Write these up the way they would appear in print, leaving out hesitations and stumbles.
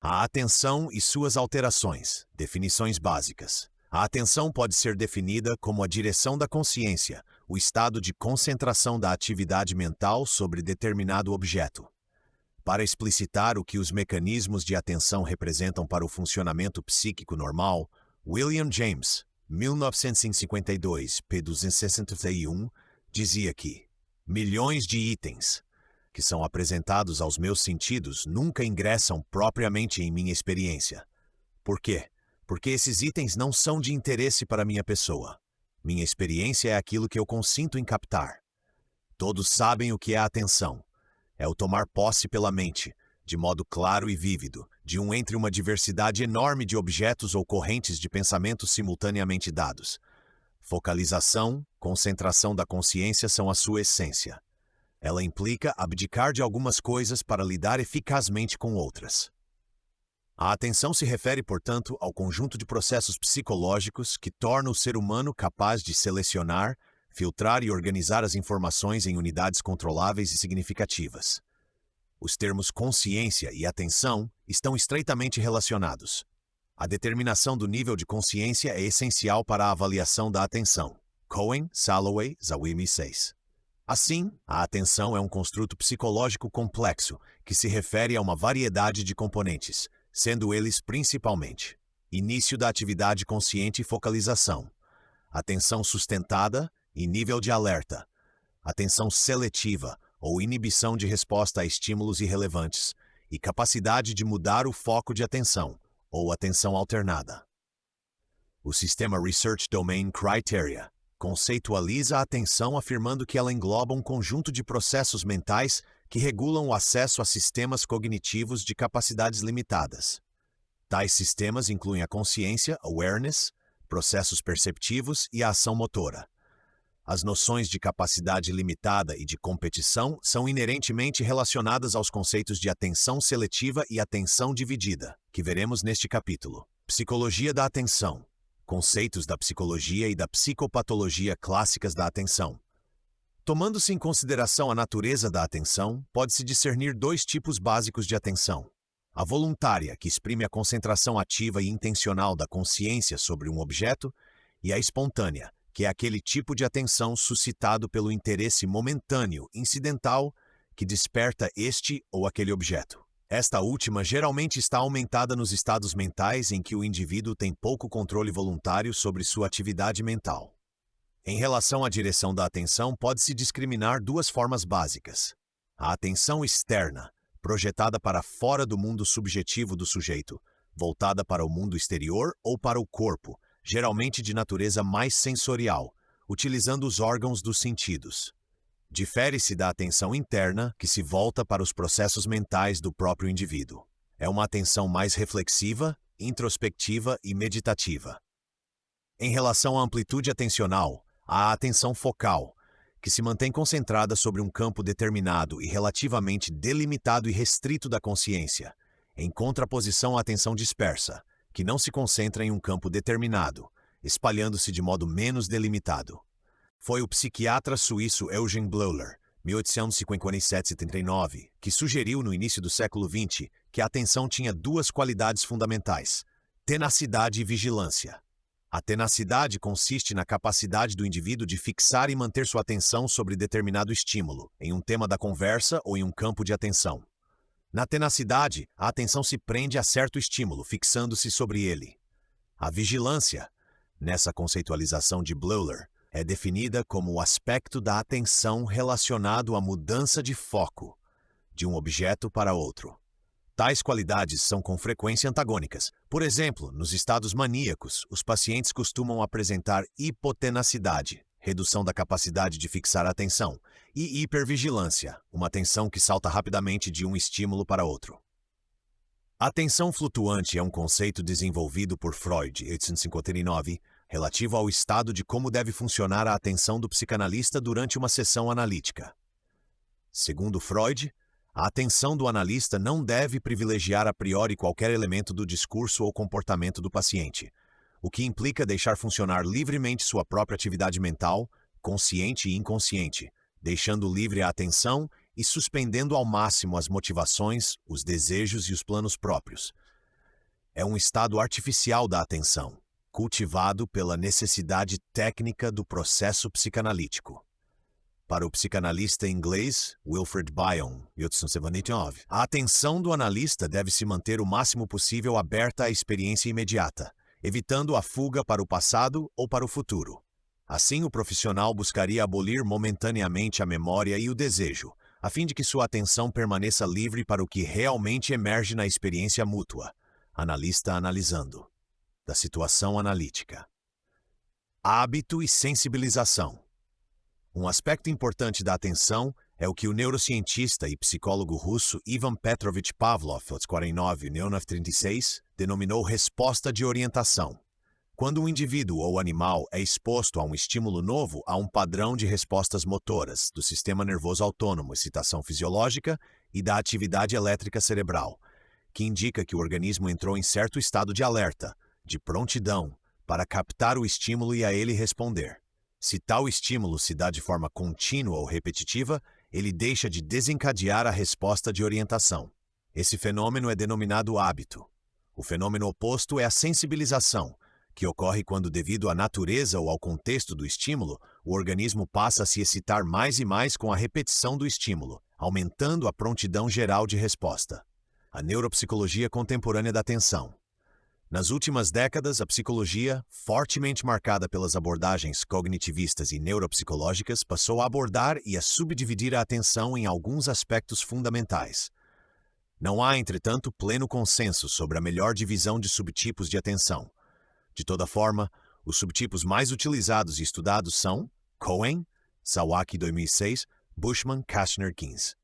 A atenção e suas alterações. Definições básicas. A atenção pode ser definida como a direção da consciência, o estado de concentração da atividade mental sobre determinado objeto. Para explicitar o que os mecanismos de atenção representam para o funcionamento psíquico normal, William James, 1952, p. 261, dizia que milhões de itens que são apresentados aos meus sentidos nunca ingressam propriamente em minha experiência. Por quê? Porque esses itens não são de interesse para minha pessoa. Minha experiência é aquilo que eu consinto em captar. Todos sabem o que é atenção. É o tomar posse pela mente, de modo claro e vívido, entre uma diversidade enorme de objetos ou correntes de pensamentos simultaneamente dados. Focalização, concentração da consciência são a sua essência. Ela implica abdicar de algumas coisas para lidar eficazmente com outras. A atenção se refere, portanto, ao conjunto de processos psicológicos que torna o ser humano capaz de selecionar, filtrar e organizar as informações em unidades controláveis e significativas. Os termos consciência e atenção estão estreitamente relacionados. A determinação do nível de consciência é essencial para a avaliação da atenção. Cohen, Salovey, Zawimi 6. Assim, a atenção é um construto psicológico complexo que se refere a uma variedade de componentes, sendo eles principalmente início da atividade consciente e focalização, atenção sustentada e nível de alerta, atenção seletiva ou inibição de resposta a estímulos irrelevantes e capacidade de mudar o foco de atenção ou atenção alternada. O sistema Research Domain Criteria conceitualiza a atenção afirmando que ela engloba um conjunto de processos mentais que regulam o acesso a sistemas cognitivos de capacidades limitadas. Tais sistemas incluem a consciência, awareness, processos perceptivos e a ação motora. As noções de capacidade limitada e de competição são inerentemente relacionadas aos conceitos de atenção seletiva e atenção dividida, que veremos neste capítulo. Psicologia da atenção. Conceitos da psicologia e da psicopatologia clássicas da atenção. Tomando-se em consideração a natureza da atenção, pode-se discernir dois tipos básicos de atenção. A voluntária, que exprime a concentração ativa e intencional da consciência sobre um objeto, e a espontânea, que é aquele tipo de atenção suscitado pelo interesse momentâneo, incidental, que desperta este ou aquele objeto. Esta última geralmente está aumentada nos estados mentais em que o indivíduo tem pouco controle voluntário sobre sua atividade mental. Em relação à direção da atenção, pode-se discriminar duas formas básicas. A atenção externa, projetada para fora do mundo subjetivo do sujeito, voltada para o mundo exterior ou para o corpo, geralmente de natureza mais sensorial, utilizando os órgãos dos sentidos. Difere-se da atenção interna, que se volta para os processos mentais do próprio indivíduo. É uma atenção mais reflexiva, introspectiva e meditativa. Em relação à amplitude atencional, há a atenção focal, que se mantém concentrada sobre um campo determinado e relativamente delimitado e restrito da consciência, em contraposição à atenção dispersa, que não se concentra em um campo determinado, espalhando-se de modo menos delimitado. Foi o psiquiatra suíço Eugen Bleuler, 1857-79, que sugeriu no início do século XX que a atenção tinha duas qualidades fundamentais: tenacidade e vigilância. A tenacidade consiste na capacidade do indivíduo de fixar e manter sua atenção sobre determinado estímulo, em um tema da conversa ou em um campo de atenção. Na tenacidade, a atenção se prende a certo estímulo, fixando-se sobre ele. A vigilância, nessa conceitualização de Bleuler, é definida como o aspecto da atenção relacionado à mudança de foco, de um objeto para outro. Tais qualidades são com frequência antagônicas. Por exemplo, nos estados maníacos, os pacientes costumam apresentar hipotenacidade, redução da capacidade de fixar a atenção, e hipervigilância, uma atenção que salta rapidamente de um estímulo para outro. A atenção flutuante é um conceito desenvolvido por Freud, 1859, relativo ao estado de como deve funcionar a atenção do psicanalista durante uma sessão analítica. Segundo Freud, a atenção do analista não deve privilegiar a priori qualquer elemento do discurso ou comportamento do paciente, o que implica deixar funcionar livremente sua própria atividade mental, consciente e inconsciente, deixando livre a atenção e suspendendo ao máximo as motivações, os desejos e os planos próprios, É um estado artificial da atenção, cultivado pela necessidade técnica do processo psicanalítico. Para o psicanalista inglês Wilfred Bion, 1879, a atenção do analista deve se manter o máximo possível aberta à experiência imediata, evitando a fuga para o passado ou para o futuro. Assim, o profissional buscaria abolir momentaneamente a memória e o desejo, a fim de que sua atenção permaneça livre para o que realmente emerge na experiência mútua. Analista analisando. Da situação analítica. Hábito e sensibilização. Um aspecto importante da atenção é o que o neurocientista e psicólogo russo Ivan Petrovich Pavlov, aos 49, 1936, denominou resposta de orientação. Quando um indivíduo ou animal é exposto a um estímulo novo, há um padrão de respostas motoras do sistema nervoso autônomo, excitação fisiológica e da atividade elétrica cerebral, que indica que o organismo entrou em certo estado de alerta, de prontidão, para captar o estímulo e a ele responder. Se tal estímulo se dá de forma contínua ou repetitiva, ele deixa de desencadear a resposta de orientação. Esse fenômeno é denominado hábito. O fenômeno oposto é a sensibilização, que ocorre quando, devido à natureza ou ao contexto do estímulo, o organismo passa a se excitar mais e mais com a repetição do estímulo, aumentando a prontidão geral de resposta. A neuropsicologia contemporânea da atenção. Nas últimas décadas, a psicologia, fortemente marcada pelas abordagens cognitivistas e neuropsicológicas, passou a abordar e a subdividir a atenção em alguns aspectos fundamentais. Não há, entretanto, pleno consenso sobre a melhor divisão de subtipos de atenção. De toda forma, os subtipos mais utilizados e estudados são Cohen, Sawaki 2006, Bushman, Kastner 15.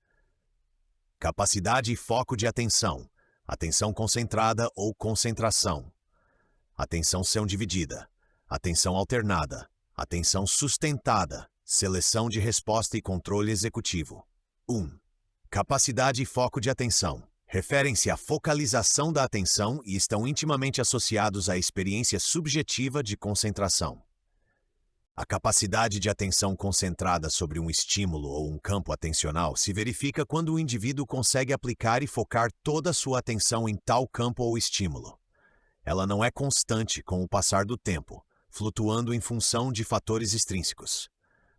Capacidade e foco de atenção. Atenção concentrada ou concentração. Atenção dividida. Atenção alternada. Atenção sustentada. Seleção de resposta e controle executivo. 1. Capacidade e foco de atenção. Referem-se à focalização da atenção e estão intimamente associados à experiência subjetiva de concentração. A capacidade de atenção concentrada sobre um estímulo ou um campo atencional se verifica quando o indivíduo consegue aplicar e focar toda a sua atenção em tal campo ou estímulo. Ela não é constante com o passar do tempo, flutuando em função de fatores extrínsecos.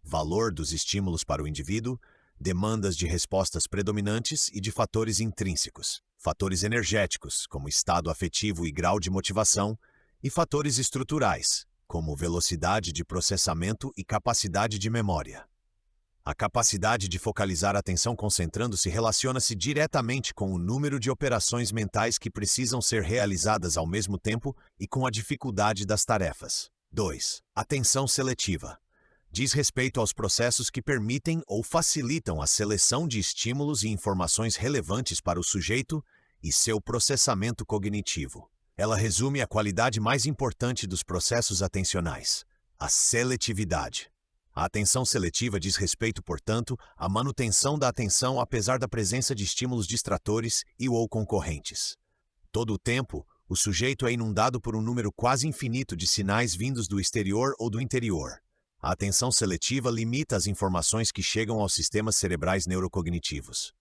Valor dos estímulos para o indivíduo, demandas de respostas predominantes e de fatores intrínsecos, fatores energéticos, como estado afetivo e grau de motivação, e fatores estruturais, como velocidade de processamento e capacidade de memória. A capacidade de focalizar a atenção concentrando-se relaciona-se diretamente com o número de operações mentais que precisam ser realizadas ao mesmo tempo e com a dificuldade das tarefas. 2. Atenção seletiva. Diz respeito aos processos que permitem ou facilitam a seleção de estímulos e informações relevantes para o sujeito e seu processamento cognitivo. Ela resume a qualidade mais importante dos processos atencionais, a seletividade. A atenção seletiva diz respeito, portanto, à manutenção da atenção apesar da presença de estímulos distratores e ou concorrentes. Todo o tempo, o sujeito é inundado por um número quase infinito de sinais vindos do exterior ou do interior. A atenção seletiva limita as informações que chegam aos sistemas cerebrais neurocognitivos.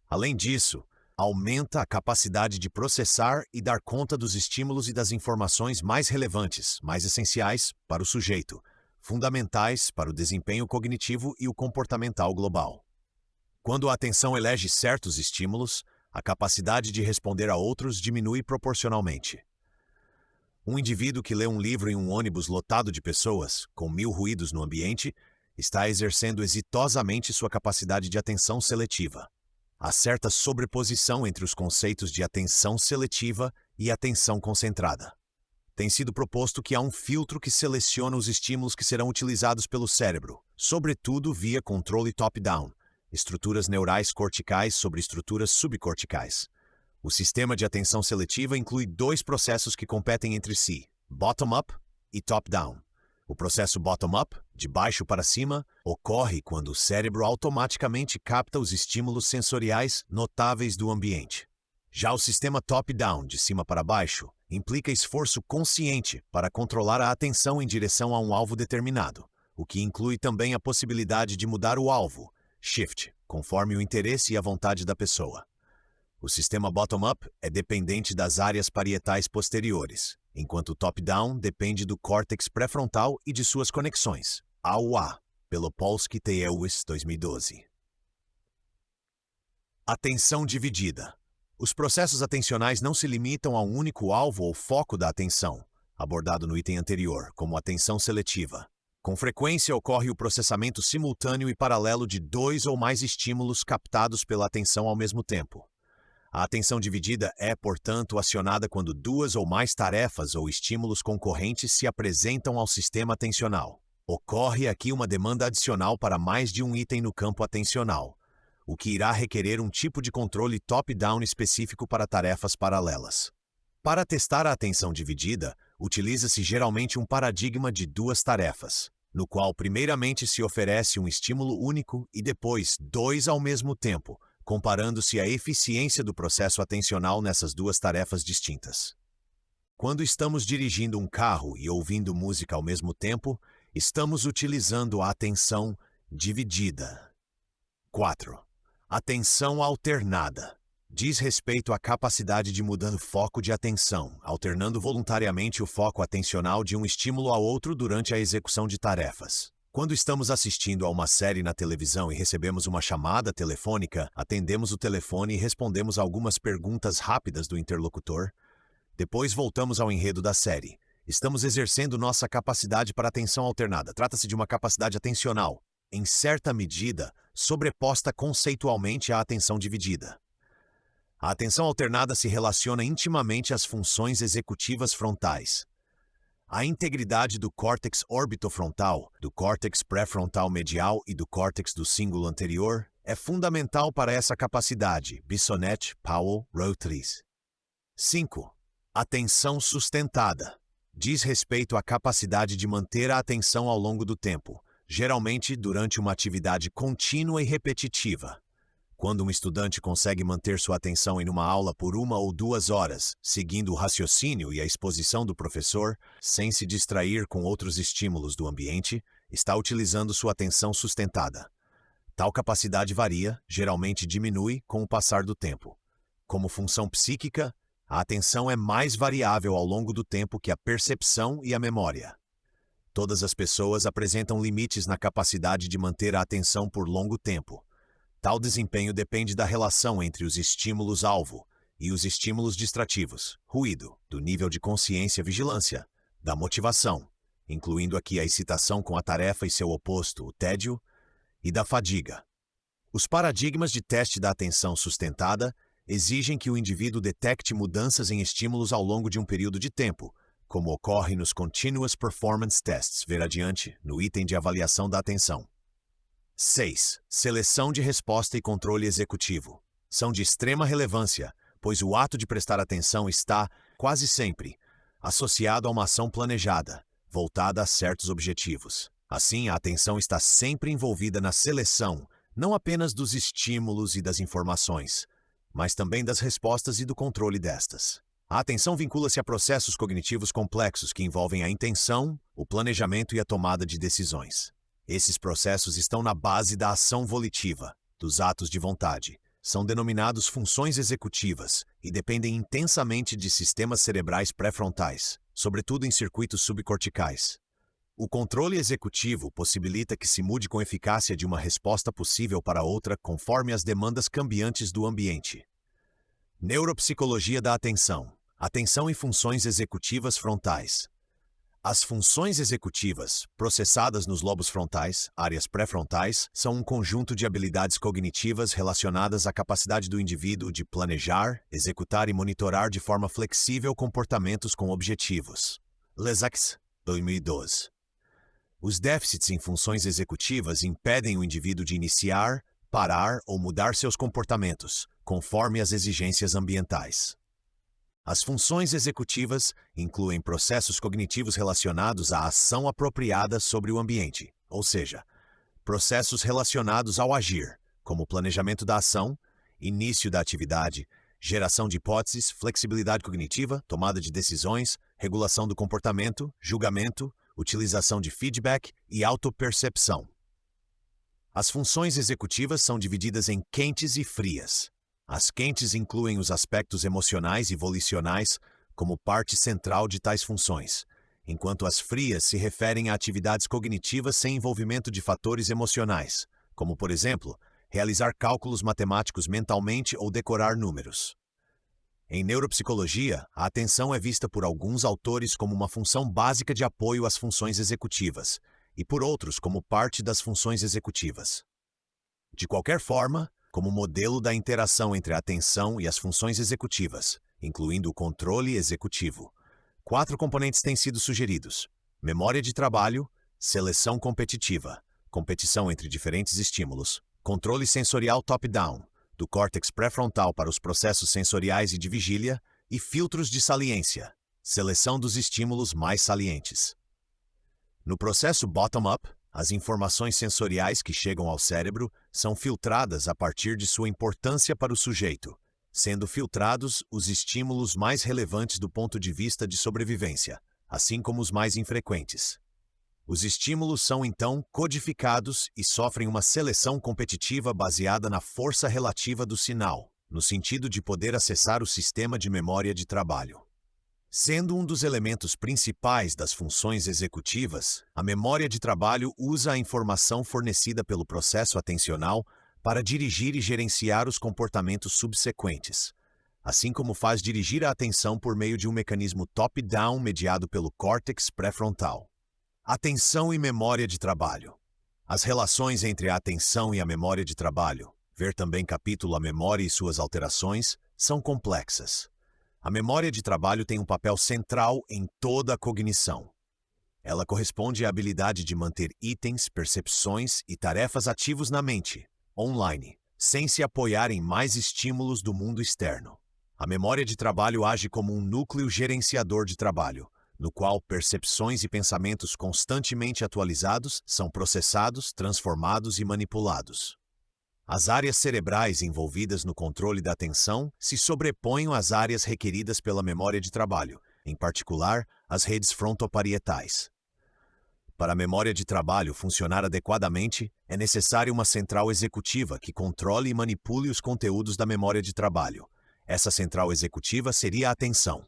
Além disso, aumenta a capacidade de processar e dar conta dos estímulos e das informações mais relevantes, mais essenciais para o sujeito, fundamentais para o desempenho cognitivo e o comportamental global. Quando a atenção elege certos estímulos, a capacidade de responder a outros diminui proporcionalmente. Um indivíduo que lê um livro em um ônibus lotado de pessoas, com 1000 ruídos no ambiente, está exercendo exitosamente sua capacidade de atenção seletiva. Há certa sobreposição entre os conceitos de atenção seletiva e atenção concentrada. Tem sido proposto que há um filtro que seleciona os estímulos que serão utilizados pelo cérebro, sobretudo via controle top-down, estruturas neurais corticais sobre estruturas subcorticais. O sistema de atenção seletiva inclui 2 processos que competem entre si, bottom-up e top-down. O processo bottom-up, de baixo para cima, ocorre quando o cérebro automaticamente capta os estímulos sensoriais notáveis do ambiente. Já o sistema top-down, de cima para baixo, implica esforço consciente para controlar a atenção em direção a um alvo determinado, o que inclui também a possibilidade de mudar o alvo, shift, conforme o interesse e a vontade da pessoa. O sistema bottom-up é dependente das áreas parietais posteriores, enquanto o top-down depende do córtex pré-frontal e de suas conexões, AUA, pelo Polsky et al. 2012. Atenção dividida. Os processos atencionais não se limitam a um único alvo ou foco da atenção, abordado no item anterior, como atenção seletiva. Com frequência ocorre o processamento simultâneo e paralelo de 2 ou mais estímulos captados pela atenção ao mesmo tempo. A atenção dividida é, portanto, acionada quando 2 ou mais tarefas ou estímulos concorrentes se apresentam ao sistema atencional. Ocorre aqui uma demanda adicional para mais de um item no campo atencional, o que irá requerer um tipo de controle top-down específico para tarefas paralelas. Para testar a atenção dividida, utiliza-se geralmente um paradigma de 2 tarefas, no qual primeiramente se oferece um estímulo único e depois 2 ao mesmo tempo, comparando-se a eficiência do processo atencional nessas 2 tarefas distintas. Quando estamos dirigindo um carro e ouvindo música ao mesmo tempo, estamos utilizando a atenção dividida. 4. Atenção alternada. Diz respeito à capacidade de mudar o foco de atenção, alternando voluntariamente o foco atencional de um estímulo a outro durante a execução de tarefas. Quando estamos assistindo a uma série na televisão e recebemos uma chamada telefônica, atendemos o telefone e respondemos algumas perguntas rápidas do interlocutor. Depois voltamos ao enredo da série. Estamos exercendo nossa capacidade para atenção alternada. Trata-se de uma capacidade atencional, em certa medida, sobreposta conceitualmente à atenção dividida. A atenção alternada se relaciona intimamente às funções executivas frontais. A integridade do córtex orbitofrontal, do córtex pré-frontal medial e do córtex do cíngulo anterior é fundamental para essa capacidade. Bissonette, Powell, Rothery. 5. Atenção sustentada. Diz respeito à capacidade de manter a atenção ao longo do tempo, geralmente durante uma atividade contínua e repetitiva. Quando um estudante consegue manter sua atenção em uma aula por 1 ou 2 horas, seguindo o raciocínio e a exposição do professor, sem se distrair com outros estímulos do ambiente, está utilizando sua atenção sustentada. Tal capacidade varia, geralmente diminui, com o passar do tempo. Como função psíquica, a atenção é mais variável ao longo do tempo que a percepção e a memória. Todas as pessoas apresentam limites na capacidade de manter a atenção por longo tempo. Tal desempenho depende da relação entre os estímulos-alvo e os estímulos distrativos, ruído, do nível de consciência-vigilância, da motivação, incluindo aqui a excitação com a tarefa e seu oposto, o tédio, e da fadiga. Os paradigmas de teste da atenção sustentada exigem que o indivíduo detecte mudanças em estímulos ao longo de um período de tempo, como ocorre nos Continuous Performance Tests, ver adiante, no item de avaliação da atenção. 6. Seleção de resposta e controle executivo. São de extrema relevância, pois o ato de prestar atenção está, quase sempre, associado a uma ação planejada, voltada a certos objetivos. Assim, a atenção está sempre envolvida na seleção, não apenas dos estímulos e das informações, mas também das respostas e do controle destas. A atenção vincula-se a processos cognitivos complexos que envolvem a intenção, o planejamento e a tomada de decisões. Esses processos estão na base da ação volitiva, dos atos de vontade. São denominados funções executivas e dependem intensamente de sistemas cerebrais pré-frontais, sobretudo em circuitos subcorticais. O controle executivo possibilita que se mude com eficácia de uma resposta possível para outra conforme as demandas cambiantes do ambiente. Neuropsicologia da atenção. Atenção e funções executivas frontais. As funções executivas, processadas nos lobos frontais, áreas pré-frontais, são um conjunto de habilidades cognitivas relacionadas à capacidade do indivíduo de planejar, executar e monitorar de forma flexível comportamentos com objetivos. Lesacks, 2012. Os déficits em funções executivas impedem o indivíduo de iniciar, parar ou mudar seus comportamentos, conforme as exigências ambientais. As funções executivas incluem processos cognitivos relacionados à ação apropriada sobre o ambiente, ou seja, processos relacionados ao agir, como o planejamento da ação, início da atividade, geração de hipóteses, flexibilidade cognitiva, tomada de decisões, regulação do comportamento, julgamento, utilização de feedback e autopercepção. As funções executivas são divididas em quentes e frias. As quentes incluem os aspectos emocionais e volicionais como parte central de tais funções, enquanto as frias se referem a atividades cognitivas sem envolvimento de fatores emocionais, como, por exemplo, realizar cálculos matemáticos mentalmente ou decorar números. Em neuropsicologia, a atenção é vista por alguns autores como uma função básica de apoio às funções executivas, e por outros como parte das funções executivas. De qualquer forma, como modelo da interação entre a atenção e as funções executivas, incluindo o controle executivo, 4 componentes têm sido sugeridos: memória de trabalho, seleção competitiva, competição entre diferentes estímulos, controle sensorial top-down, do córtex pré-frontal para os processos sensoriais e de vigília, e filtros de saliência, seleção dos estímulos mais salientes. No processo bottom-up, as informações sensoriais que chegam ao cérebro são filtradas a partir de sua importância para o sujeito, sendo filtrados os estímulos mais relevantes do ponto de vista de sobrevivência, assim como os mais infrequentes. Os estímulos são então codificados e sofrem uma seleção competitiva baseada na força relativa do sinal, no sentido de poder acessar o sistema de memória de trabalho. Sendo um dos elementos principais das funções executivas, a memória de trabalho usa a informação fornecida pelo processo atencional para dirigir e gerenciar os comportamentos subsequentes, assim como faz dirigir a atenção por meio de um mecanismo top-down mediado pelo córtex pré-frontal. Atenção e memória de trabalho. As relações entre a atenção e a memória de trabalho, ver também capítulo A Memória e suas alterações, são complexas. A memória de trabalho tem um papel central em toda a cognição. Ela corresponde à habilidade de manter itens, percepções e tarefas ativos na mente, online, sem se apoiar em mais estímulos do mundo externo. A memória de trabalho age como um núcleo gerenciador de trabalho, no qual percepções e pensamentos constantemente atualizados são processados, transformados e manipulados. As áreas cerebrais envolvidas no controle da atenção se sobrepõem às áreas requeridas pela memória de trabalho, em particular, as redes frontoparietais. Para a memória de trabalho funcionar adequadamente, é necessária uma central executiva que controle e manipule os conteúdos da memória de trabalho. Essa central executiva seria a atenção.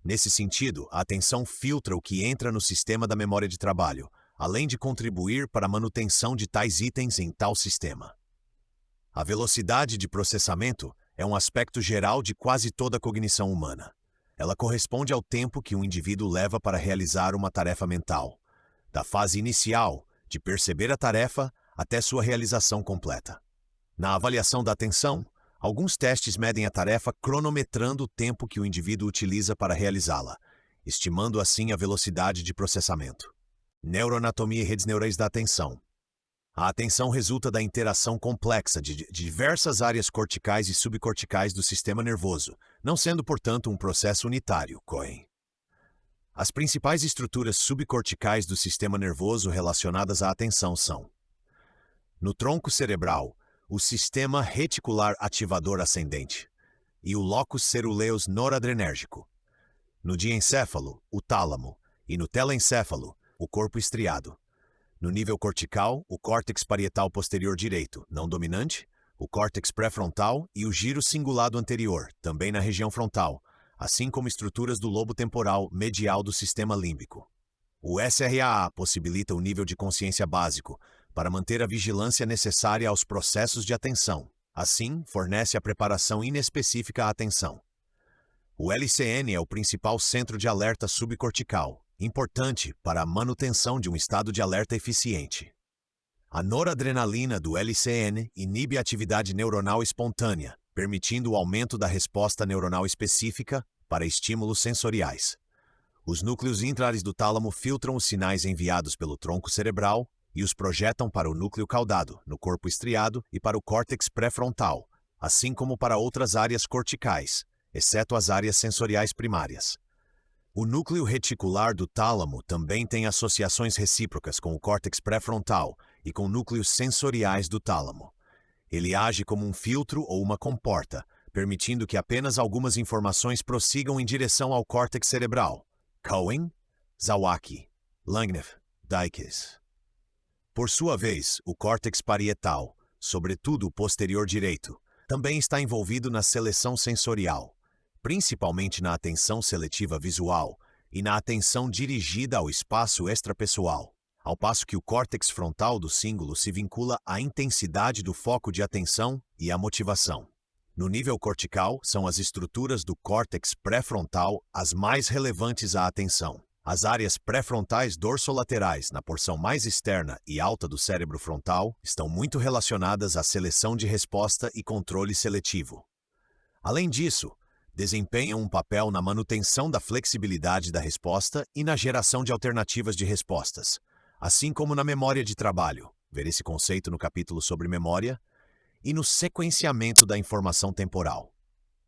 Nesse sentido, a atenção filtra o que entra no sistema da memória de trabalho, além de contribuir para a manutenção de tais itens em tal sistema. A velocidade de processamento é um aspecto geral de quase toda a cognição humana. Ela corresponde ao tempo que um indivíduo leva para realizar uma tarefa mental, da fase inicial, de perceber a tarefa, até sua realização completa. Na avaliação da atenção, alguns testes medem a tarefa cronometrando o tempo que o indivíduo utiliza para realizá-la, estimando assim a velocidade de processamento. Neuroanatomia e redes neurais da atenção. A atenção resulta da interação complexa de diversas áreas corticais e subcorticais do sistema nervoso, não sendo, portanto, um processo unitário, Cohen. As principais estruturas subcorticais do sistema nervoso relacionadas à atenção são: no tronco cerebral, o sistema reticular ativador ascendente e o locus ceruleus noradrenérgico. No diencéfalo, o tálamo, e no telencéfalo, o corpo estriado. No nível cortical, o córtex parietal posterior direito, não dominante, o córtex pré-frontal e o giro cingulado anterior, também na região frontal, assim como estruturas do lobo temporal medial do sistema límbico. O SRAA possibilita o nível de consciência básico para manter a vigilância necessária aos processos de atenção. Assim, fornece a preparação inespecífica à atenção. O LCN é o principal centro de alerta subcortical, importante para a manutenção de um estado de alerta eficiente. A noradrenalina do LCN inibe a atividade neuronal espontânea, permitindo o aumento da resposta neuronal específica para estímulos sensoriais. Os núcleos intrares do tálamo filtram os sinais enviados pelo tronco cerebral e os projetam para o núcleo caudado, no corpo estriado, e para o córtex pré-frontal, assim como para outras áreas corticais, exceto as áreas sensoriais primárias. O núcleo reticular do tálamo também tem associações recíprocas com o córtex pré-frontal e com núcleos sensoriais do tálamo. Ele age como um filtro ou uma comporta, permitindo que apenas algumas informações prossigam em direção ao córtex cerebral. Cohen, Zawacki, Langnev, Dykes. Por sua vez, o córtex parietal, sobretudo o posterior direito, também está envolvido na seleção sensorial, principalmente na atenção seletiva visual e na atenção dirigida ao espaço extrapessoal, ao passo que o córtex frontal do cíngulo se vincula à intensidade do foco de atenção e à motivação. No nível cortical, são as estruturas do córtex pré-frontal as mais relevantes à atenção. As áreas pré-frontais dorsolaterais, na porção mais externa e alta do cérebro frontal, estão muito relacionadas à seleção de resposta e controle seletivo. Além disso, desempenham um papel na manutenção da flexibilidade da resposta e na geração de alternativas de respostas, assim como na memória de trabalho, ver esse conceito no capítulo sobre memória, e no sequenciamento da informação temporal.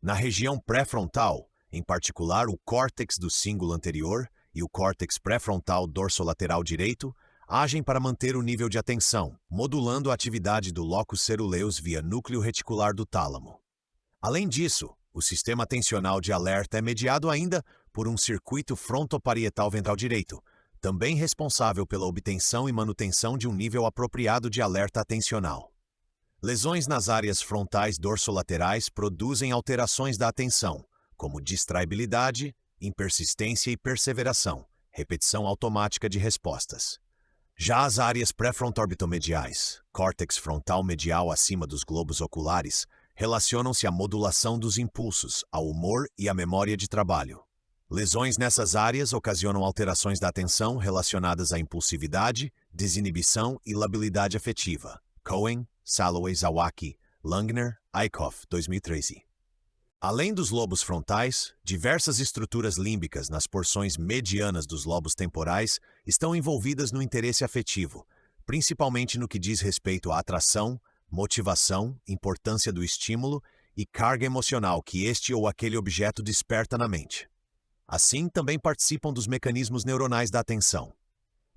Na região pré-frontal, em particular o córtex do cíngulo anterior e o córtex pré-frontal dorsolateral direito, agem para manter o nível de atenção, modulando a atividade do locus ceruleus via núcleo reticular do tálamo. Além disso, o sistema atencional de alerta é mediado ainda por um circuito frontoparietal ventral direito, também responsável pela obtenção e manutenção de um nível apropriado de alerta atencional. Lesões nas áreas frontais dorsolaterais produzem alterações da atenção, como distraibilidade, impersistência e perseveração, repetição automática de respostas. Já as áreas pré-frontoorbitomediais, córtex frontal medial acima dos globos oculares, relacionam-se à modulação dos impulsos, ao humor e à memória de trabalho. Lesões nessas áreas ocasionam alterações da atenção relacionadas à impulsividade, desinibição e labilidade afetiva. Cohen, Salloway, Zawacki, Langner, Eickhoff, 2013. Além dos lobos frontais, diversas estruturas límbicas nas porções medianas dos lobos temporais estão envolvidas no interesse afetivo, principalmente no que diz respeito à atração, motivação, importância do estímulo e carga emocional que este ou aquele objeto desperta na mente. Assim, também participam dos mecanismos neuronais da atenção.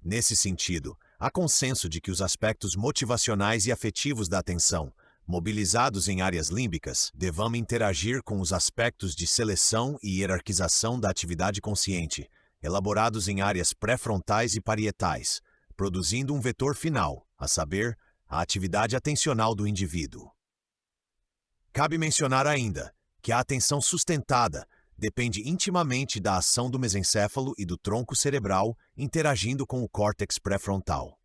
Nesse sentido, há consenso de que os aspectos motivacionais e afetivos da atenção, mobilizados em áreas límbicas, devam interagir com os aspectos de seleção e hierarquização da atividade consciente, elaborados em áreas pré-frontais e parietais, produzindo um vetor final, a saber, a atividade atencional do indivíduo. Cabe mencionar ainda que a atenção sustentada depende intimamente da ação do mesencéfalo e do tronco cerebral interagindo com o córtex pré-frontal.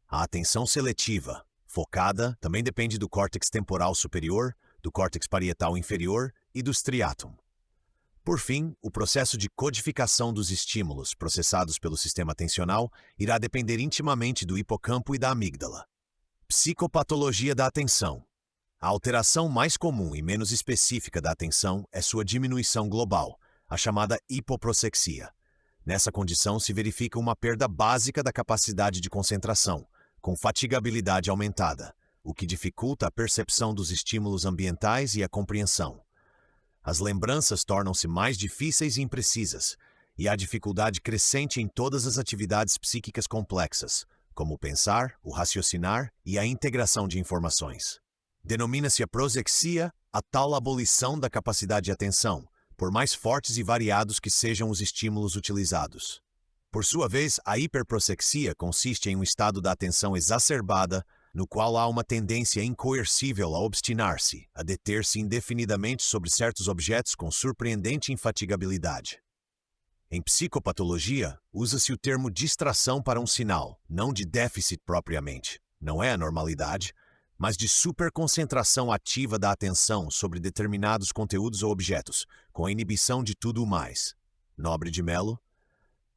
A atenção seletiva, focada, também depende do córtex temporal superior, do córtex parietal inferior e do striatum. Por fim, o processo de codificação dos estímulos processados pelo sistema atencional irá depender intimamente do hipocampo e da amígdala. Psicopatologia da atenção. A alteração mais comum e menos específica da atenção é sua diminuição global, a chamada hipoprosexia. Nessa condição se verifica uma perda básica da capacidade de concentração, com fatigabilidade aumentada, o que dificulta a percepção dos estímulos ambientais e a compreensão. As lembranças tornam-se mais difíceis e imprecisas, e há dificuldade crescente em todas as atividades psíquicas complexas, como o pensar, o raciocinar e a integração de informações. Denomina-se a prosexia a tal abolição da capacidade de atenção, por mais fortes e variados que sejam os estímulos utilizados. Por sua vez, a hiperprosexia consiste em um estado da atenção exacerbada, no qual há uma tendência incoercível a obstinar-se, a deter-se indefinidamente sobre certos objetos com surpreendente infatigabilidade. Em psicopatologia, usa-se o termo distração para um sinal, não de déficit propriamente. Não é anormalidade, mas de superconcentração ativa da atenção sobre determinados conteúdos ou objetos, com a inibição de tudo o mais. Nobre de Mello.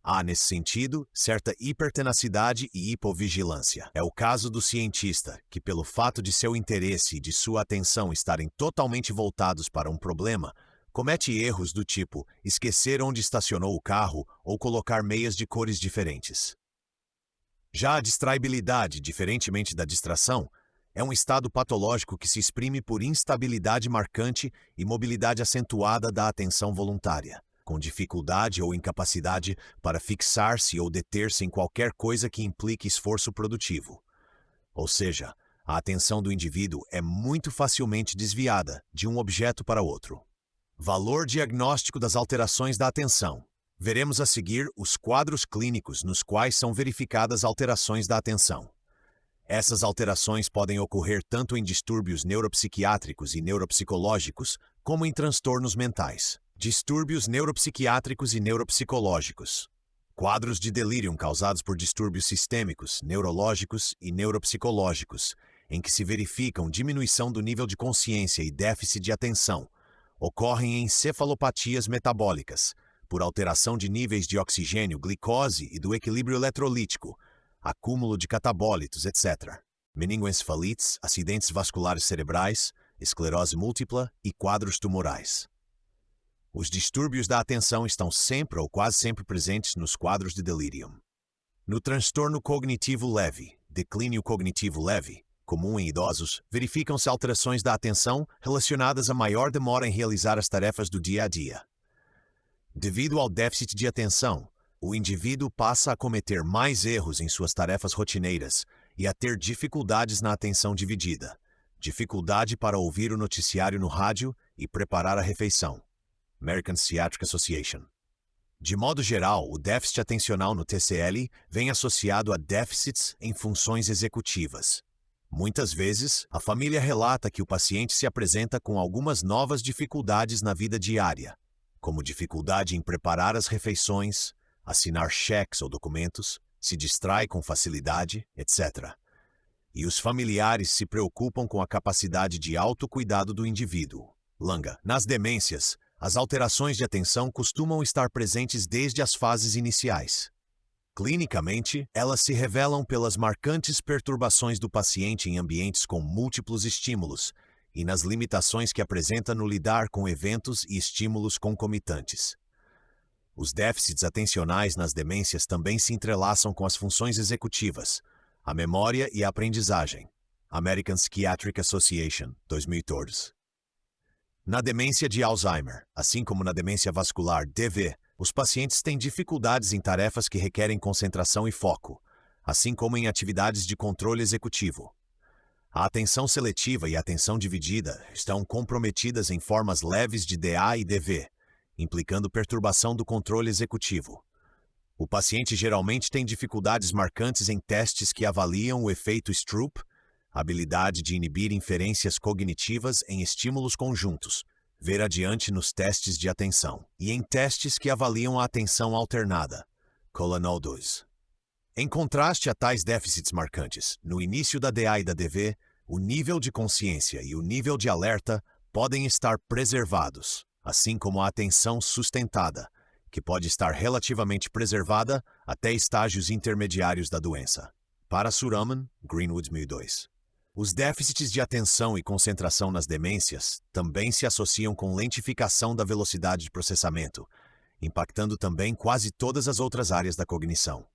Há, nesse sentido, certa hipertenacidade e hipovigilância. É o caso do cientista, que pelo fato de seu interesse e de sua atenção estarem totalmente voltados para um problema, comete erros do tipo esquecer onde estacionou o carro ou colocar meias de cores diferentes. Já a distraibilidade, diferentemente da distração, é um estado patológico que se exprime por instabilidade marcante e mobilidade acentuada da atenção voluntária, com dificuldade ou incapacidade para fixar-se ou deter-se em qualquer coisa que implique esforço produtivo. Ou seja, a atenção do indivíduo é muito facilmente desviada de um objeto para outro. Valor diagnóstico das alterações da atenção. Veremos a seguir os quadros clínicos nos quais são verificadas alterações da atenção. Essas alterações podem ocorrer tanto em distúrbios neuropsiquiátricos e neuropsicológicos, como em transtornos mentais. Distúrbios neuropsiquiátricos e neuropsicológicos. Quadros de delírio causados por distúrbios sistêmicos, neurológicos e neuropsicológicos, em que se verificam diminuição do nível de consciência e déficit de atenção, ocorrem em encefalopatias metabólicas, por alteração de níveis de oxigênio, glicose e do equilíbrio eletrolítico, acúmulo de catabólitos, etc. Meningoencefalites, acidentes vasculares cerebrais, esclerose múltipla e quadros tumorais. Os distúrbios da atenção estão sempre ou quase sempre presentes nos quadros de delírio. No transtorno cognitivo leve, declínio cognitivo leve, comum em idosos, verificam-se alterações da atenção relacionadas a maior demora em realizar as tarefas do dia a dia. Devido ao déficit de atenção, o indivíduo passa a cometer mais erros em suas tarefas rotineiras e a ter dificuldades na atenção dividida, dificuldade para ouvir o noticiário no rádio e preparar a refeição. American Psychiatric Association. De modo geral, o déficit atencional no TCL vem associado a déficits em funções executivas. Muitas vezes, a família relata que o paciente se apresenta com algumas novas dificuldades na vida diária, como dificuldade em preparar as refeições, assinar cheques ou documentos, se distrai com facilidade, etc. E os familiares se preocupam com a capacidade de autocuidado do indivíduo. Langa. Nas demências, as alterações de atenção costumam estar presentes desde as fases iniciais. Clinicamente, elas se revelam pelas marcantes perturbações do paciente em ambientes com múltiplos estímulos e nas limitações que apresenta no lidar com eventos e estímulos concomitantes. Os déficits atencionais nas demências também se entrelaçam com as funções executivas, a memória e a aprendizagem. American Psychiatric Association, 2014. Na demência de Alzheimer, assim como na demência vascular DV, os pacientes têm dificuldades em tarefas que requerem concentração e foco, assim como em atividades de controle executivo. A atenção seletiva e a atenção dividida estão comprometidas em formas leves de DA e DV, implicando perturbação do controle executivo. O paciente geralmente tem dificuldades marcantes em testes que avaliam o efeito Stroop, habilidade de inibir inferências cognitivas em estímulos conjuntos, ver adiante nos testes de atenção, e em testes que avaliam a atenção alternada, Colonel-2. Em contraste a tais déficits marcantes, no início da DA e da DV, o nível de consciência e o nível de alerta podem estar preservados, assim como a atenção sustentada, que pode estar relativamente preservada até estágios intermediários da doença. Parasuraman, Greenwood 2002. Os déficits de atenção e concentração nas demências também se associam com lentificação da velocidade de processamento, impactando também quase todas as outras áreas da cognição.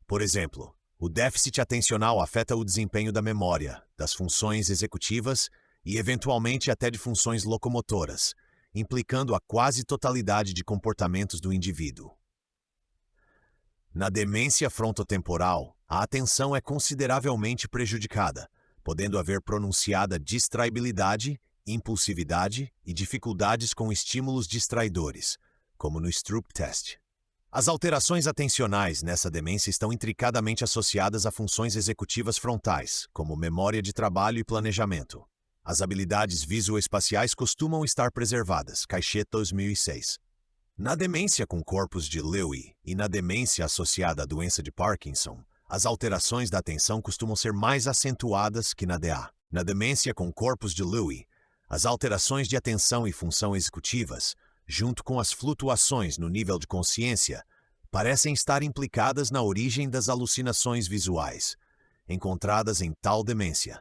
Por exemplo, o déficit atencional afeta o desempenho da memória, das funções executivas e, eventualmente, até de funções locomotoras, implicando a quase totalidade de comportamentos do indivíduo. Na demência frontotemporal, a atenção é consideravelmente prejudicada, podendo haver pronunciada distraibilidade, impulsividade e dificuldades com estímulos distraidores, como no Stroop Test. As alterações atencionais nessa demência estão intricadamente associadas a funções executivas frontais, como memória de trabalho e planejamento. As habilidades visoespaciais costumam estar preservadas, Caixet 2006. Na demência com corpos de Lewy e na demência associada à doença de Parkinson, as alterações da atenção costumam ser mais acentuadas que na DA. Na demência com corpos de Lewy, as alterações de atenção e função executivas, junto com as flutuações no nível de consciência, parecem estar implicadas na origem das alucinações visuais, encontradas em tal demência.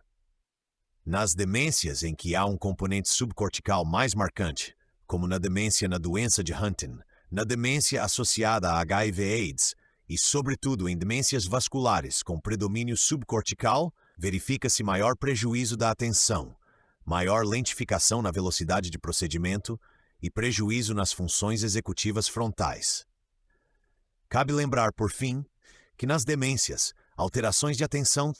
Nas demências em que há um componente subcortical mais marcante, como na demência na doença de Huntington, na demência associada a HIV/AIDS e, sobretudo, em demências vasculares com predomínio subcortical, verifica-se maior prejuízo da atenção, maior lentificação na velocidade de procedimento e prejuízo nas funções executivas frontais. Cabe lembrar, por fim, que nas demências, alterações de atenção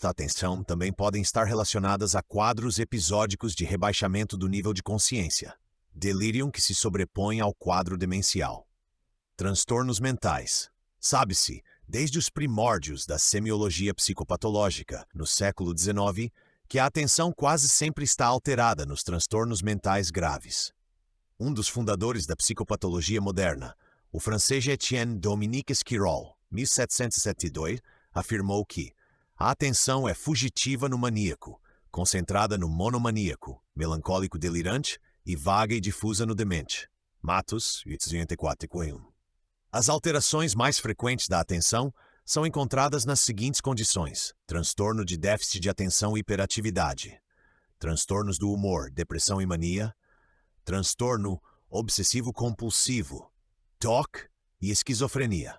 também podem estar relacionadas a quadros episódicos de rebaixamento do nível de consciência, delírio que se sobrepõe ao quadro demencial. Transtornos mentais. Sabe-se, desde os primórdios da semiologia psicopatológica, no século XIX, que a atenção quase sempre está alterada nos transtornos mentais graves. Um dos fundadores da psicopatologia moderna, o francês Etienne Dominique Esquirol, 1772, afirmou que a atenção é fugitiva no maníaco, concentrada no monomaníaco, melancólico delirante e vaga e difusa no demente. Matos, 884. As alterações mais frequentes da atenção são encontradas nas seguintes condições: transtorno de déficit de atenção e hiperatividade, transtornos do humor, depressão e mania, transtorno obsessivo-compulsivo, TOC e esquizofrenia.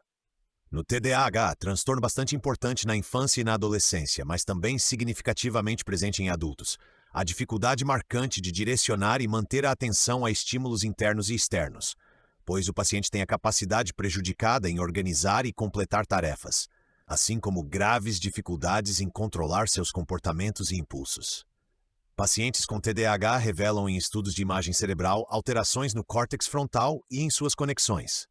No TDAH, transtorno bastante importante na infância e na adolescência, mas também significativamente presente em adultos, a dificuldade marcante de direcionar e manter a atenção a estímulos internos e externos, pois o paciente tem a capacidade prejudicada em organizar e completar tarefas, assim como graves dificuldades em controlar seus comportamentos e impulsos. Pacientes com TDAH revelam em estudos de imagem cerebral alterações no córtex frontal e em suas conexões.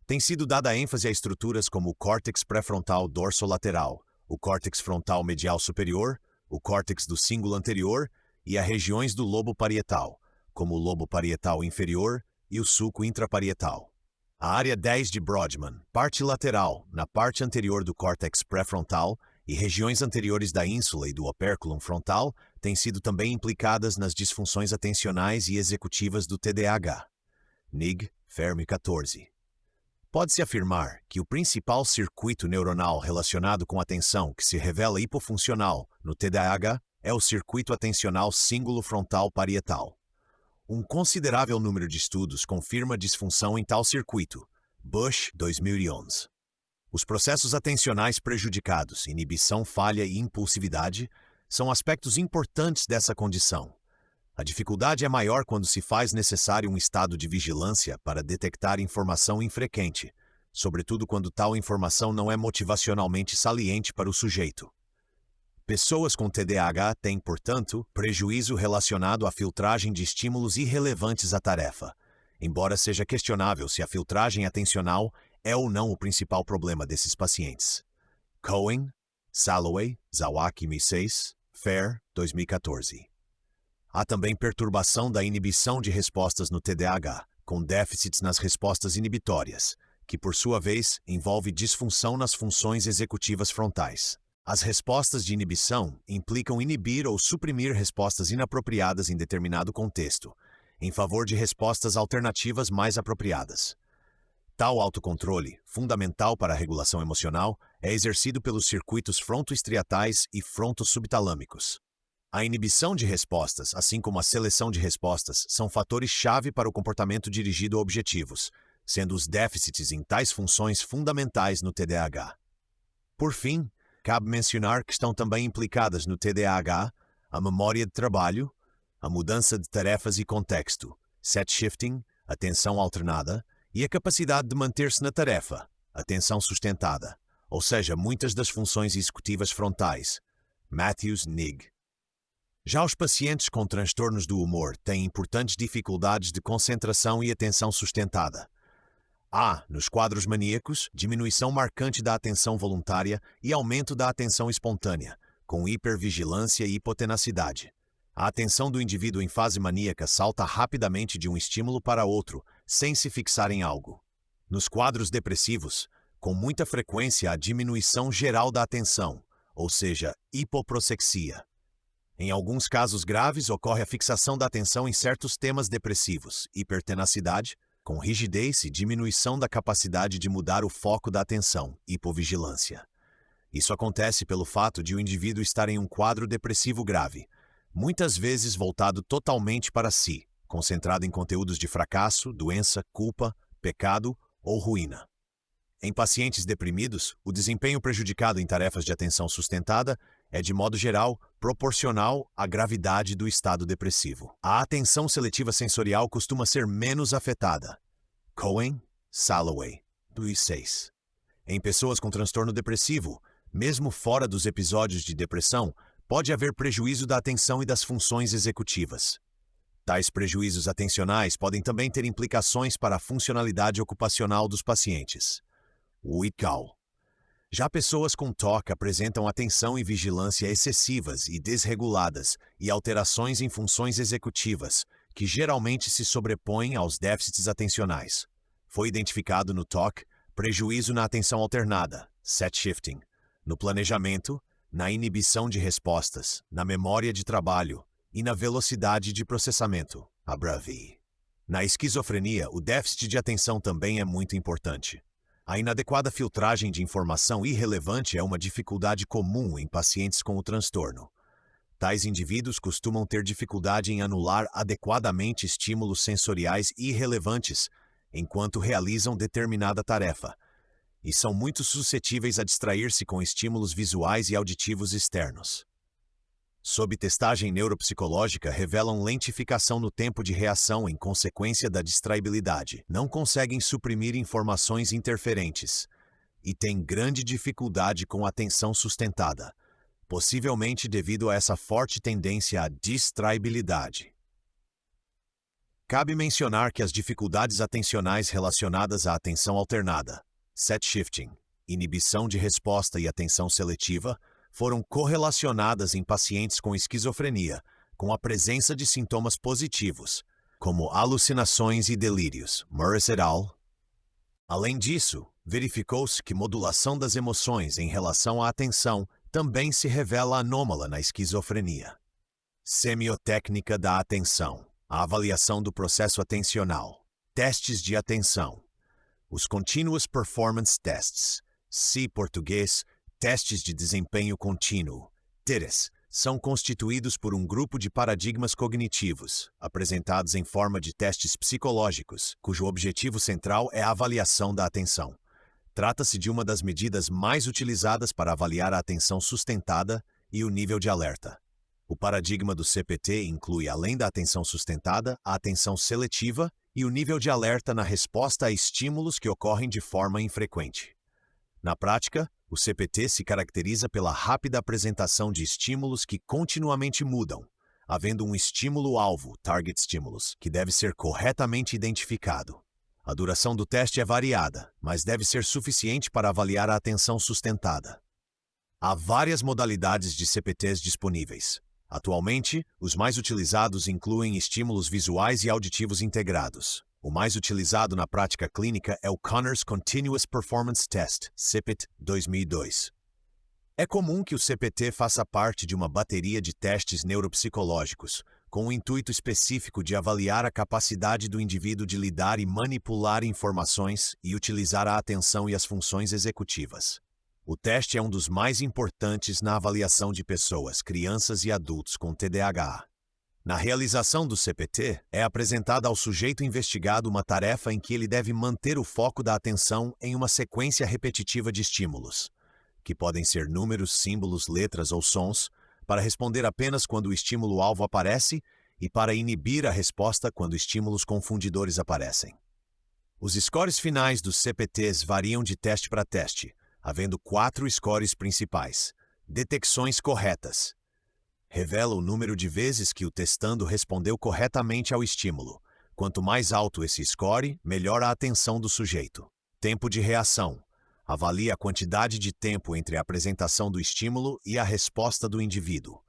Tem sido dada ênfase a estruturas como o córtex pré-frontal dorsolateral, o córtex frontal medial superior, o córtex do cíngulo anterior e a regiões do lobo parietal, como o lobo parietal inferior e o sulco intraparietal. A área 10 de Brodmann, parte lateral, na parte anterior do córtex pré-frontal e regiões anteriores da ínsula e do opérculum frontal têm sido também implicadas nas disfunções atencionais e executivas do TDAH. Nig, Fermi 14. Pode-se afirmar que o principal circuito neuronal relacionado com a atenção que se revela hipofuncional no TDAH é o circuito atencional cíngulo frontal parietal. Um considerável número de estudos confirma disfunção em tal circuito. Bush, 2011. Os processos atencionais prejudicados, inibição, falha e impulsividade, são aspectos importantes dessa condição. A dificuldade é maior quando se faz necessário um estado de vigilância para detectar informação infrequente, sobretudo quando tal informação não é motivacionalmente saliente para o sujeito. Pessoas com TDAH têm, portanto, prejuízo relacionado à filtragem de estímulos irrelevantes à tarefa, embora seja questionável se a filtragem atencional é ou não o principal problema desses pacientes. Cohen, Salloway, Zawak 2006, Fair, 2014. Há também perturbação da inibição de respostas no TDAH, com déficits nas respostas inibitórias, que, por sua vez, envolve disfunção nas funções executivas frontais. As respostas de inibição implicam inibir ou suprimir respostas inapropriadas em determinado contexto, em favor de respostas alternativas mais apropriadas. Tal autocontrole, fundamental para a regulação emocional, é exercido pelos circuitos frontoestriatais e frontosubtalâmicos. A inibição de respostas, assim como a seleção de respostas, são fatores-chave para o comportamento dirigido a objetivos, sendo os déficits em tais funções fundamentais no TDAH. Por fim, cabe mencionar que estão também implicadas no TDAH a memória de trabalho, a mudança de tarefas e contexto, set shifting, atenção alternada, e a capacidade de manter-se na tarefa, atenção sustentada, ou seja, muitas das funções executivas frontais. Matthews, Nig. Já os pacientes com transtornos do humor têm importantes dificuldades de concentração e atenção sustentada. Há, nos quadros maníacos, diminuição marcante da atenção voluntária e aumento da atenção espontânea, com hipervigilância e hipotenacidade. A atenção do indivíduo em fase maníaca salta rapidamente de um estímulo para outro, sem se fixar em algo. Nos quadros depressivos, com muita frequência há diminuição geral da atenção, ou seja, hipoprosexia. Em alguns casos graves, ocorre a fixação da atenção em certos temas depressivos, hipertenacidade, com rigidez e diminuição da capacidade de mudar o foco da atenção, hipovigilância. Isso acontece pelo fato de o indivíduo estar em um quadro depressivo grave, muitas vezes voltado totalmente para si, concentrado em conteúdos de fracasso, doença, culpa, pecado ou ruína. Em pacientes deprimidos, o desempenho prejudicado em tarefas de atenção sustentada é, de modo geral, proporcional à gravidade do estado depressivo. A atenção seletiva sensorial costuma ser menos afetada. Cohen, Salloway, 2006. Em pessoas com transtorno depressivo, mesmo fora dos episódios de depressão, pode haver prejuízo da atenção e das funções executivas. Tais prejuízos atencionais podem também ter implicações para a funcionalidade ocupacional dos pacientes. Whitgall. Já pessoas com TOC apresentam atenção e vigilância excessivas e desreguladas e alterações em funções executivas, que geralmente se sobrepõem aos déficits atencionais. Foi identificado no TOC prejuízo na atenção alternada, set shifting, no planejamento, na inibição de respostas, na memória de trabalho e na velocidade de processamento, ABRAVI. Na esquizofrenia, o déficit de atenção também é muito importante. A inadequada filtragem de informação irrelevante é uma dificuldade comum em pacientes com o transtorno. Tais indivíduos costumam ter dificuldade em anular adequadamente estímulos sensoriais irrelevantes enquanto realizam determinada tarefa, e são muito suscetíveis a distrair-se com estímulos visuais e auditivos externos. Sob testagem neuropsicológica, revelam lentificação no tempo de reação em consequência da distraibilidade. Não conseguem suprimir informações interferentes e têm grande dificuldade com atenção sustentada, possivelmente devido a essa forte tendência à distraibilidade. Cabe mencionar que as dificuldades atencionais relacionadas à atenção alternada, set shifting, inibição de resposta e atenção seletiva, foram correlacionadas em pacientes com esquizofrenia, com a presença de sintomas positivos, como alucinações e delírios, Morris et al. Além disso, verificou-se que modulação das emoções em relação à atenção também se revela anômala na esquizofrenia. Semiotécnica da atenção, a avaliação do processo atencional, testes de atenção. Os Continuous Performance Tests, português, Testes de Desempenho Contínuo, TERES, são constituídos por um grupo de paradigmas cognitivos, apresentados em forma de testes psicológicos, cujo objetivo central é a avaliação da atenção. Trata-se de uma das medidas mais utilizadas para avaliar a atenção sustentada e o nível de alerta. O paradigma do CPT inclui, além da atenção sustentada, a atenção seletiva e o nível de alerta na resposta a estímulos que ocorrem de forma infrequente. Na prática, o CPT se caracteriza pela rápida apresentação de estímulos que continuamente mudam, havendo um estímulo-alvo, target stimulus, que deve ser corretamente identificado. A duração do teste é variada, mas deve ser suficiente para avaliar a atenção sustentada. Há várias modalidades de CPTs disponíveis. Atualmente, os mais utilizados incluem estímulos visuais e auditivos integrados. O mais utilizado na prática clínica é o Conners Continuous Performance Test, CPT 2002. É comum que o CPT faça parte de uma bateria de testes neuropsicológicos, com o intuito específico de avaliar a capacidade do indivíduo de lidar e manipular informações e utilizar a atenção e as funções executivas. O teste é um dos mais importantes na avaliação de pessoas, crianças e adultos com TDAH. Na realização do CPT, é apresentada ao sujeito investigado uma tarefa em que ele deve manter o foco da atenção em uma sequência repetitiva de estímulos, que podem ser números, símbolos, letras ou sons, para responder apenas quando o estímulo-alvo aparece e para inibir a resposta quando estímulos confundidores aparecem. Os scores finais dos CPTs variam de teste para teste, havendo 4 scores principais. Detecções corretas. Revela o número de vezes que o testando respondeu corretamente ao estímulo. Quanto mais alto esse score, melhor a atenção do sujeito. Tempo de reação. Avalia a quantidade de tempo entre a apresentação do estímulo e a resposta do indivíduo.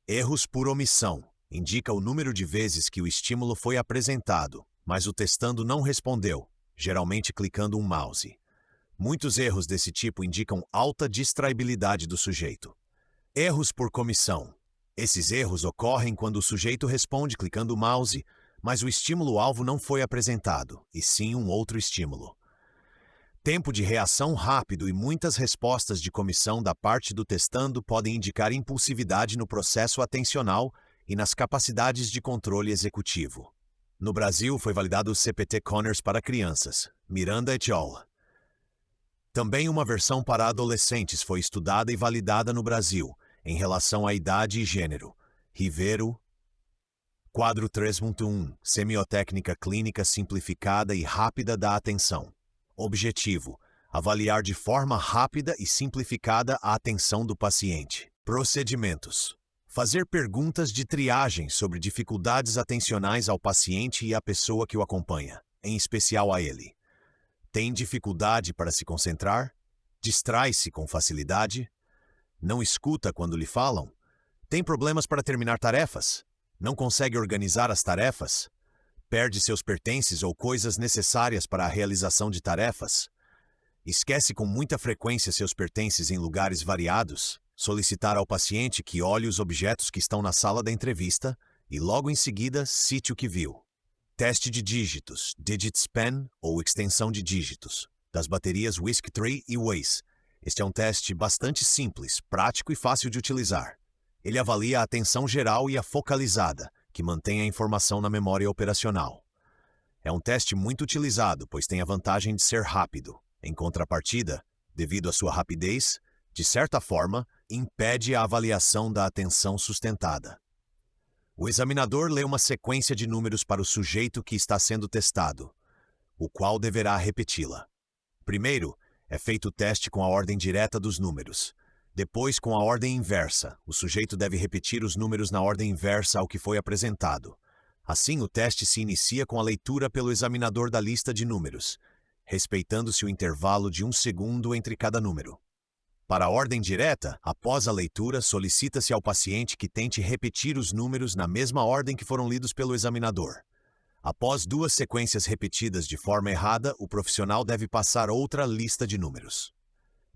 Erros por omissão. Indica o número de vezes que o estímulo foi apresentado, mas o testando não respondeu, geralmente clicando um mouse. Muitos erros desse tipo indicam alta distraibilidade do sujeito. Erros por comissão. Esses erros ocorrem quando o sujeito responde clicando o mouse, mas o estímulo-alvo não foi apresentado, e sim um outro estímulo. Tempo de reação rápido e muitas respostas de comissão da parte do testando podem indicar impulsividade no processo atencional e nas capacidades de controle executivo. No Brasil, foi validado o CPT Conners para crianças, Miranda et al. Também uma versão para adolescentes foi estudada e validada no Brasil, em relação à idade e gênero. Rivero. Quadro 3.1. Semiotécnica clínica simplificada e rápida da atenção. Objetivo: avaliar de forma rápida e simplificada a atenção do paciente. Procedimentos: fazer perguntas de triagem sobre dificuldades atencionais ao paciente e à pessoa que o acompanha, em especial a ele. Tem dificuldade para se concentrar? Distrai-se com facilidade? Não escuta quando lhe falam? Tem problemas para terminar tarefas? Não consegue organizar as tarefas? Perde seus pertences ou coisas necessárias para a realização de tarefas? Esquece com muita frequência seus pertences em lugares variados? Solicitar ao paciente que olhe os objetos que estão na sala da entrevista e logo em seguida cite o que viu. Teste de dígitos, DigitSpan ou extensão de dígitos, das baterias WISC-3 e Waze. Este é um teste bastante simples, prático e fácil de utilizar. Ele avalia a atenção geral e a focalizada, que mantém a informação na memória operacional. É um teste muito utilizado, pois tem a vantagem de ser rápido. Em contrapartida, devido à sua rapidez, de certa forma, impede a avaliação da atenção sustentada. O examinador lê uma sequência de números para o sujeito que está sendo testado, o qual deverá repeti-la. Primeiro, é feito o teste com a ordem direta dos números. Depois, com a ordem inversa. O sujeito deve repetir os números na ordem inversa ao que foi apresentado. Assim, o teste se inicia com a leitura pelo examinador da lista de números, respeitando-se o intervalo de 1 segundo entre cada número. Para a ordem direta, após a leitura, solicita-se ao paciente que tente repetir os números na mesma ordem que foram lidos pelo examinador. Após 2 sequências repetidas de forma errada, o profissional deve passar outra lista de números.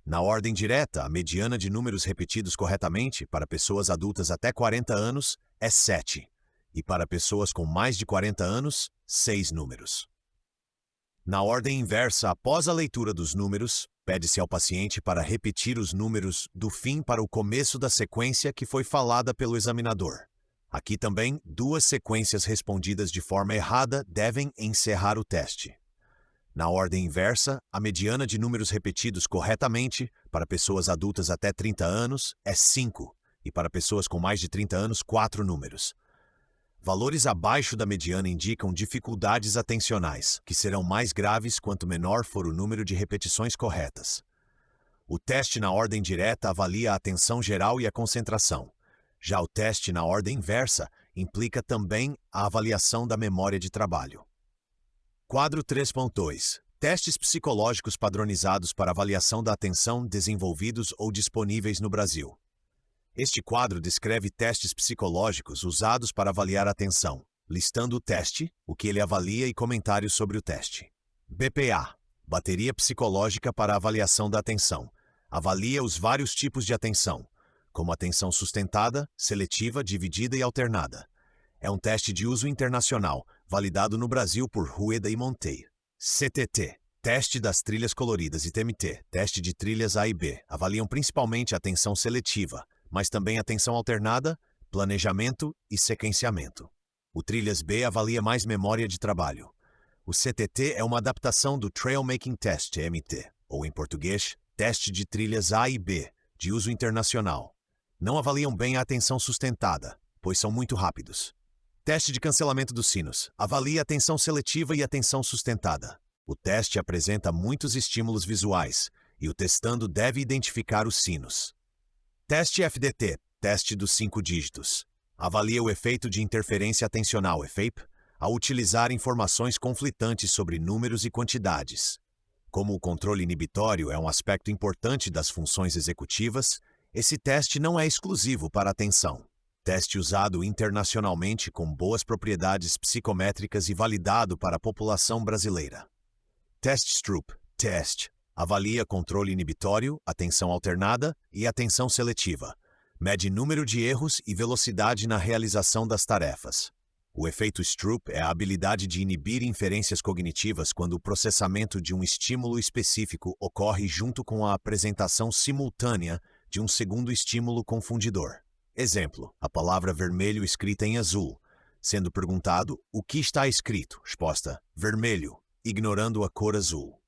Na ordem direta, a mediana de números repetidos corretamente para pessoas adultas até 40 anos é 7, e para pessoas com mais de 40 anos, 6 números. Na ordem inversa, após a leitura dos números, pede-se ao paciente para repetir os números do fim para o começo da sequência que foi falada pelo examinador. Aqui também, 2 sequências respondidas de forma errada devem encerrar o teste. Na ordem inversa, a mediana de números repetidos corretamente para pessoas adultas até 30 anos é 5, e para pessoas com mais de 30 anos, 4 números. Valores abaixo da mediana indicam dificuldades atencionais, que serão mais graves quanto menor for o número de repetições corretas. O teste na ordem direta avalia a atenção geral e a concentração. Já o teste na ordem inversa implica também a avaliação da memória de trabalho. Quadro 3.2. Testes psicológicos padronizados para avaliação da atenção desenvolvidos ou disponíveis no Brasil. Este quadro descreve testes psicológicos usados para avaliar a atenção, listando o teste, o que ele avalia e comentários sobre o teste. BPA, Bateria Psicológica para Avaliação da Atenção, avalia os vários tipos de atenção, como atenção sustentada, seletiva, dividida e alternada. É um teste de uso internacional, validado no Brasil por Rueda e Monteiro. CTT, Teste das Trilhas Coloridas, e TMT, Teste de Trilhas A e B, avaliam principalmente a atenção seletiva, mas também atenção alternada, planejamento e sequenciamento. O Trilhas B avalia mais memória de trabalho. O CTT é uma adaptação do Trail Making Test, TMT, ou em português, Teste de Trilhas A e B, de uso internacional. Não avaliam bem a atenção sustentada, pois são muito rápidos. Teste de cancelamento dos sinos. Avalia a atenção seletiva e atenção sustentada. O teste apresenta muitos estímulos visuais, e o testando deve identificar os sinos. Teste FDT, Teste dos 5 dígitos. Avalia o efeito de interferência atencional, EFAP, ao utilizar informações conflitantes sobre números e quantidades. Como o controle inibitório é um aspecto importante das funções executivas, esse teste não é exclusivo para a atenção. Teste usado internacionalmente com boas propriedades psicométricas e validado para a população brasileira. Test Stroop, TEST, avalia controle inibitório, atenção alternada e atenção seletiva. Mede número de erros e velocidade na realização das tarefas. O efeito Stroop é a habilidade de inibir inferências cognitivas quando o processamento de um estímulo específico ocorre junto com a apresentação simultânea de um segundo estímulo confundidor. Exemplo, a palavra vermelho escrita em azul, sendo perguntado o que está escrito. Resposta, vermelho, ignorando a cor azul.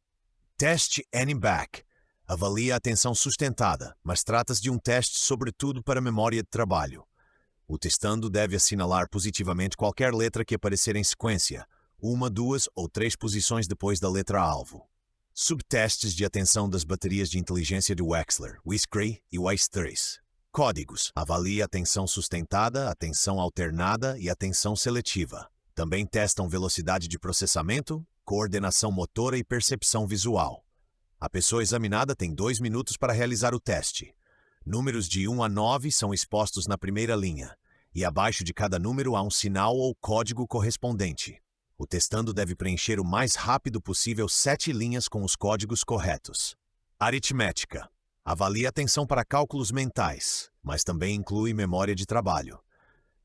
Teste N-Back avalia a atenção sustentada, mas trata-se de um teste sobretudo para memória de trabalho. O testando deve assinalar positivamente qualquer letra que aparecer em sequência, 1, 2 ou 3 posições depois da letra-alvo. Subtestes de atenção das baterias de inteligência de Wechsler, WISC-3 e WISC-3. Códigos. Avalia atenção sustentada, atenção alternada e atenção seletiva. Também testam velocidade de processamento, coordenação motora e percepção visual. A pessoa examinada tem 2 minutos para realizar o teste. Números de 1 a 9 são expostos na primeira linha, e abaixo de cada número há um sinal ou código correspondente. O testando deve preencher o mais rápido possível 7 linhas com os códigos corretos. Aritmética. Avalia atenção para cálculos mentais, mas também inclui memória de trabalho.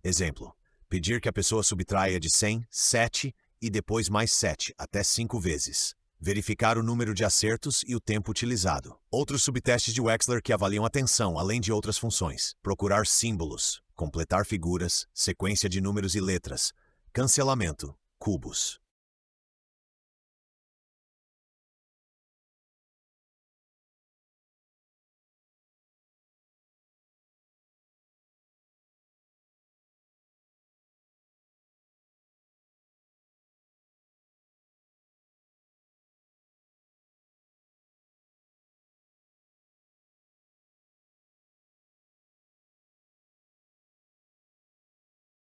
Exemplo: pedir que a pessoa subtraia de 100, 7 e depois mais 7, até 5 vezes. Verificar o número de acertos e o tempo utilizado. Outros subtestes de Wechsler que avaliam atenção, além de outras funções. Procurar símbolos, completar figuras, sequência de números e letras, cancelamento, cubos.